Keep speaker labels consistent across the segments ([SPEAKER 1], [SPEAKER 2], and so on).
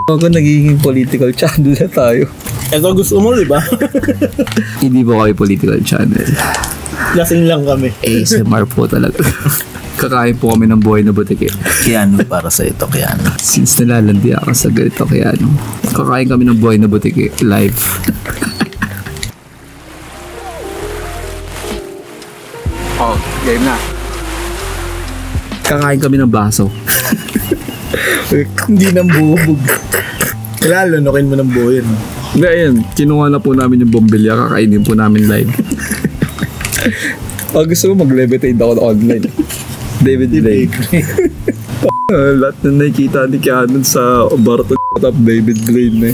[SPEAKER 1] Ako nagiging political channel na tayo.
[SPEAKER 2] Ito gusto mo, di ba?
[SPEAKER 1] Hindi po kami political channel.
[SPEAKER 2] Lasing lang kami.
[SPEAKER 1] ASMR po talaga. Kakain po kami ng buhay na butike.
[SPEAKER 2] Keanu para sa ito, Keanu.
[SPEAKER 1] Since nalalandi ako sa ganito, Keanu. Kakain kami ng buhay na butike. Live. Oh, game na. Kakain kami ng baso.
[SPEAKER 2] Hindi nang buhubog. Kaya lunukin mo ng buhay, no?
[SPEAKER 1] Hindi, ayun. Kinuha na po namin yung bombilya. Kakainin po namin live. Gusto mo mag-levitate ako online. David Blaine. Lahat na nakikita ni Keanu sa Barto top David Blaine.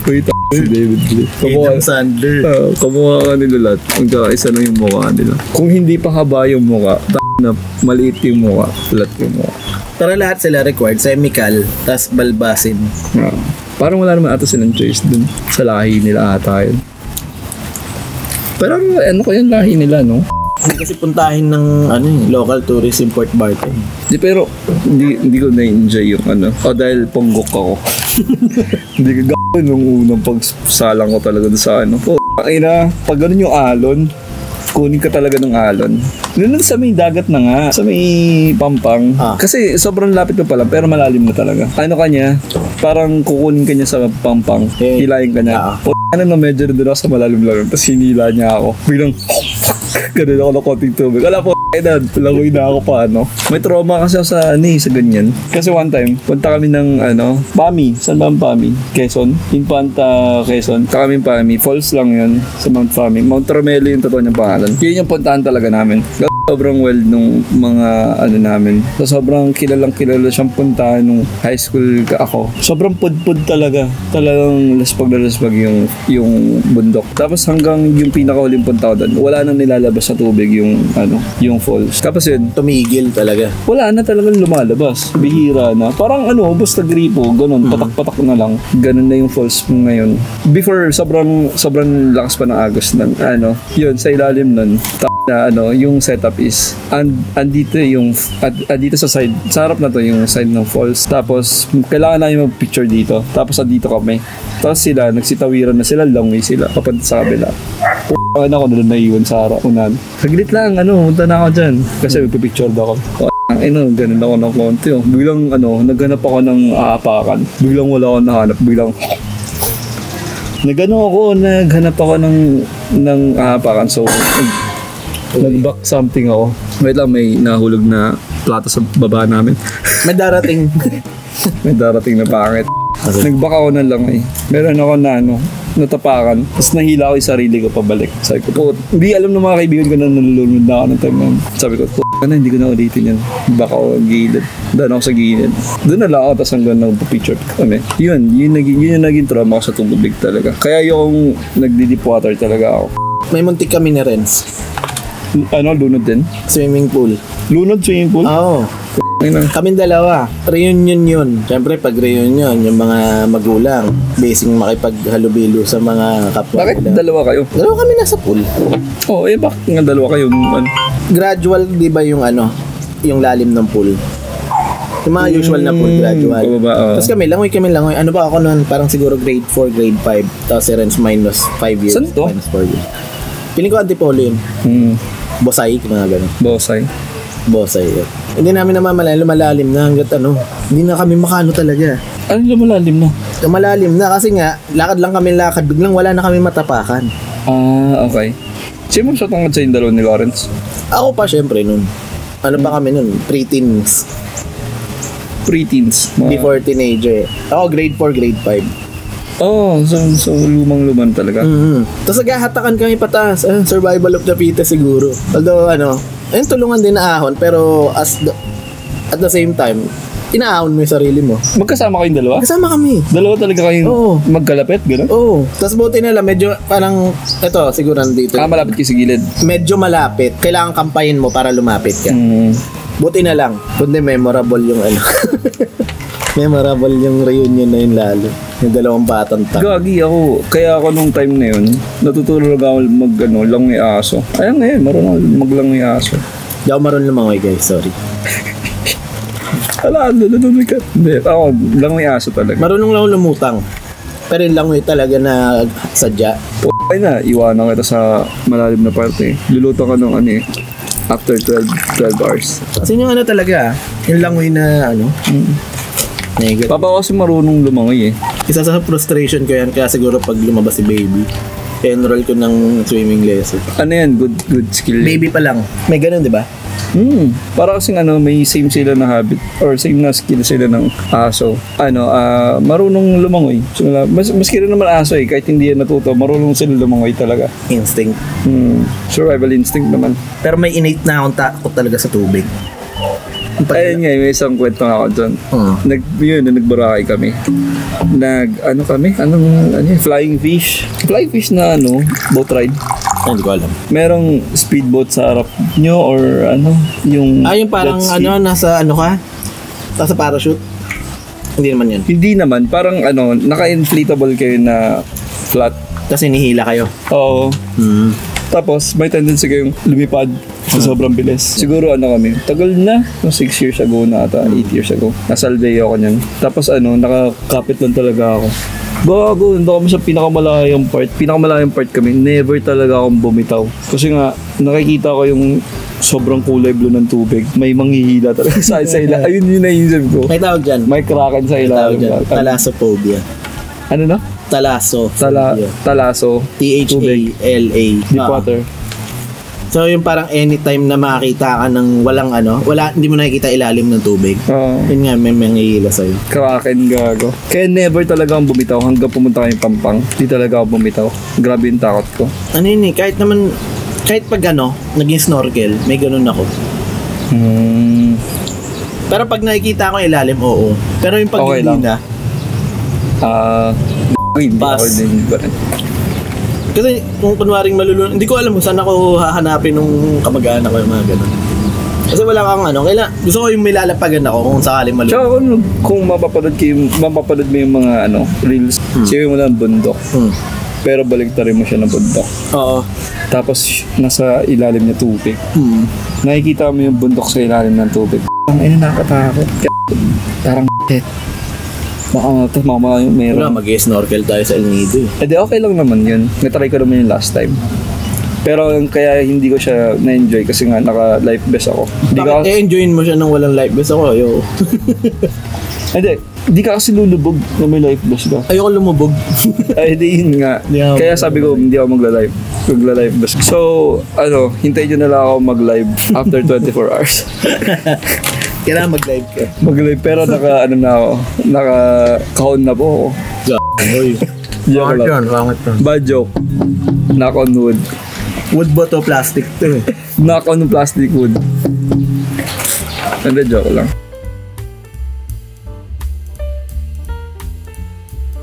[SPEAKER 1] Wait, si David Blaine.
[SPEAKER 2] Adam Sandler.
[SPEAKER 1] Kamukha ka nila lahat. Magkakaisa lang yung mukha nila. Kung hindi pa haba yung mukha, na maliit yung mukha, flat yung mukha.
[SPEAKER 2] Para lahat sila required, semical, tas balbasin.
[SPEAKER 1] Parang wala naman ata silang choice dun. Sa lahi nila ata yun. Pero ano ko yung lahi nila, no?
[SPEAKER 2] Hindi kasi puntahin ng local tourist import barter.
[SPEAKER 1] Di, pero hindi ko na-enjoy yung dahil ponggok ako. Hindi ka gawin nung unang pagsalang ko talaga sa pag ganun yung alon, kunin ka talaga ng alon. Doon sa may dagat na nga, sa may Pampang. Kasi sobrang lapit pa pala, pero malalim na talaga. Kanya, parang kukunin ka niya sa Pampang, hilahin ka niya. Na medyo doon ako sa malalim-lalim, tapos hinila niya ako. Bilang, ganun ako ng konting tubig. Wala po, lagoy na ako pa, May trauma kasi ako sa ganyan. Kasi one time, punta kami ng, Pami. Saan ba ang Pami? Quezon? Infanta, Quezon. Punta kami Pami. Falls lang yun sa Mount Pami. Mount Romelo yung totoo niyang pangalan. Yun yung puntahan talaga namin. Sobrang well nung mga namin. So, sobrang kilala siyang puntahan nung high school ako. Sobrang pudpud talaga. Talagang laspag na laspag yung bundok. Tapos hanggang yung pinakahuling punta ko doon, wala nang nilalabas sa tubig yung falls. Tapos yun,
[SPEAKER 2] tumigil talaga.
[SPEAKER 1] Wala na talagang lumalabas. Bihira na. Parang basta gripo, ganun, patak-patak na lang. Ganun na yung falls ngayon. Before, sobrang lakas pa ng agos ng yun, sa ilalim nun, na yung setup is andito sa side, sa harap na to yung side ng falls. Tapos kailangan namin mag-picture dito. Tapos andito kami. Tapos sila nagsitawiran na sila, long way sila papunta sa kabila. Ako na naiwan sa harap unan. Saglit lang, punta na ako dyan. Kasi magpipicture daw ako. Ganun ako ng konti. Biglang naghanap ako ng aapakan. Biglang wala ako nahanap. Biglang naghanap ako ng aapakan. So nag-back something ako. Wait lang, may nahulog na plato sa baba namin.
[SPEAKER 2] May darating.
[SPEAKER 1] May darating na pangit. Nag-back ako na lang Meron ako natapakan. Tapos nahila ko yung sarili ko pabalik. Sabi ko, hindi alam ng mga kaibigan ko na nalulunod na ako ng time na. Sabi ko, hindi ko na ulitin yan. Baka ako gilid. Doon ako sa gilid. Doon na lang ako, tapos hanggang nagpa-picture kami. Yun yung naging trauma ko sa tubig talaga. Kaya yung nagdi-deep water talaga ako.
[SPEAKER 2] May muntik kami na Renz.
[SPEAKER 1] Lunod din?
[SPEAKER 2] Swimming pool.
[SPEAKER 1] Lunod swimming pool?
[SPEAKER 2] Oo. Kaming dalawa. Reunion yun. Siyempre, pag reunion, yung mga magulang, basing makipaghalubilo sa mga kapwa.
[SPEAKER 1] Bakit dalawa kayo?
[SPEAKER 2] Dalawa kami nasa pool.
[SPEAKER 1] Bakit nga dalawa kayo?
[SPEAKER 2] Gradual, di ba yung yung lalim ng pool? Yung mga usual na pool, gradual. Tapos kami langoy. Ano ba ako noon? Parang siguro grade 4, grade 5. Tapos si Renz minus 5 years.
[SPEAKER 1] Saan to?
[SPEAKER 2] Minus 4 years. Piling ko antipolo yun. Bosay, mga ganun.
[SPEAKER 1] Bosay,
[SPEAKER 2] yun. Hindi namin namamalayan, lumalalim na hanggat hindi na kami makano talaga.
[SPEAKER 1] Lumalalim na?
[SPEAKER 2] Lumalalim na kasi nga, lakad, biglang wala na kami matapakan.
[SPEAKER 1] Okay. Sino mo shot ang sa yung dalawa ni Lawrence?
[SPEAKER 2] Ako pa, syempre, nun. Pa kami nun? Pre-teens. Before teenager. Ako, grade 4, grade 5.
[SPEAKER 1] So lumang-luman talaga.
[SPEAKER 2] Tapos naghahatakan kami pataas. Survival of the fittest siguro. Although, tulungan din na ahon, pero at the same time, inaahon mo yung sarili mo.
[SPEAKER 1] Magkasama kayong dalawa?
[SPEAKER 2] Kasama kami.
[SPEAKER 1] Dalawa talaga kayong magkalapit, gano'n?
[SPEAKER 2] Oo. Tapos buti na lang, medyo parang, siguro nandito.
[SPEAKER 1] Malapit kayo sa gilid?
[SPEAKER 2] Medyo malapit. Kailangan kampayin mo para lumapit ka. Buti na lang. Kundi memorable yung memorable yung reunion na yun lalo. Yung dalawang batang
[SPEAKER 1] Gagi ako. Kaya ako nung time na yun, natutulog ako langoy aso. Ayan ngayon, marunong maglangoy aso.
[SPEAKER 2] Di ako marunong lumangoy, guys. Sorry.
[SPEAKER 1] Wala, nanonood ka. Hindi, ako, langoy aso talaga.
[SPEAKER 2] Marunong lang ako lumutang. Pero yung langoy talaga na sadya.
[SPEAKER 1] Ay na, iwanan kita sa malalim na parte. Luluto ka ng ano eh. After 12 hours.
[SPEAKER 2] Kasi yung ano talaga, yung langoy na ano, negative.
[SPEAKER 1] Papa ko kasi marunong lumangoy eh.
[SPEAKER 2] Isa sa frustration ko yan, kaya siguro pag lumabas si baby, enroll ko ng swimming lesson.
[SPEAKER 1] Ano yan? Good skill.
[SPEAKER 2] Baby pa lang. May ganun, di ba?
[SPEAKER 1] Para kasing ano, may same sila na habit or same na skill sila ng aso. Marunong lumangoy. So, maski rin naman aso eh, kahit hindi yan natuto, marunong sila lumangoy talaga.
[SPEAKER 2] Instinct.
[SPEAKER 1] Survival instinct naman.
[SPEAKER 2] Pero may innate na akong takot talaga sa tubig.
[SPEAKER 1] Ayun nga, may isang kwento nga ako dyan. Nagbarakay kami. Flying fish. Flying fish na boat ride.
[SPEAKER 2] Hindi ko alam.
[SPEAKER 1] Merong speedboat sa harap nyo or yung...
[SPEAKER 2] yung parang nasa nasa parachute? Hindi naman yun.
[SPEAKER 1] Hindi naman, parang naka-inflatable kayo na flat.
[SPEAKER 2] Tapos hinihila kayo?
[SPEAKER 1] Oo. Tapos may tendency kayong lumipad sa sobrang bilis. Siguro kami, tagal na, 6 years ago na ata, 8 years ago. Nasa Aldea ako niyan. Tapos nakakapit lang talaga ako. Bago, nandun kami sa pinakamalayang part kami, never talaga akong bumitaw. Kasi nga, nakikita ko yung sobrang kulay blue ng tubig. May manghihila talaga sa ilalim. Ayun yung naisip ko.
[SPEAKER 2] May tawag dyan.
[SPEAKER 1] May kraken sa ilalim.
[SPEAKER 2] Thalassophobia.
[SPEAKER 1] Ano na?
[SPEAKER 2] Thalassophobia.
[SPEAKER 1] Talaso.
[SPEAKER 2] T-H-A-L-A.
[SPEAKER 1] Deep water.
[SPEAKER 2] So yung parang anytime na makakita ka ng hindi mo nakikita ilalim ng tubig. Yun nga, may manghihila sa'yo.
[SPEAKER 1] Kraken, gago. Kaya never talaga akong bumitaw hanggang pumunta kami Pampang. Hindi talaga ako bumitaw. Grabe yung takot ko.
[SPEAKER 2] Kahit pag naging snorkel, may ganun ako. Pero pag nakikita ko ilalim, oo. Pero yung pag
[SPEAKER 1] okay
[SPEAKER 2] hindi na,
[SPEAKER 1] hindi ako din ba rin.
[SPEAKER 2] kasi kung kunwaring malulun, hindi ko alam kung saan ako hahanapin nung kamag-anak ko yung mga ganun. Kasi wala kang gusto ko yung may lalapagan ako kung sakaling malulun.
[SPEAKER 1] Tsaka kung mapapanood mo yung mga reels, siyempre mo lang bundok. Pero baliktarin mo siya ng bundok.
[SPEAKER 2] Oo.
[SPEAKER 1] Tapos nasa ilalim niya tubig. Nakikita mo yung bundok sa ilalim ng tubig. Ang nakakatakot. Parang baka meron.
[SPEAKER 2] Wala, mag-snorkel tayo sa El Nido eh.
[SPEAKER 1] Di okay lang naman yun. Natry ko naman yung last time. Pero kaya hindi ko siya na-enjoy kasi nga naka-life vest ako.
[SPEAKER 2] Bakit enjoyin mo siya nang walang life vest ako?
[SPEAKER 1] Hindi ka kasi lulubog na may life vest ka.
[SPEAKER 2] Ayoko lumubog.
[SPEAKER 1] Di yun nga. Kaya sabi ko, hindi ako magla-live vest. So, hintayin nyo na lang ako mag-live after 24 hours.
[SPEAKER 2] Kailangan mag-live ka.
[SPEAKER 1] Mag-live, pero naka-kahon na po ako. Joke lang. Bad joke. Knock on wood.
[SPEAKER 2] Wood ba to? Plastic to eh.
[SPEAKER 1] Knock on plastic wood. Joke lang.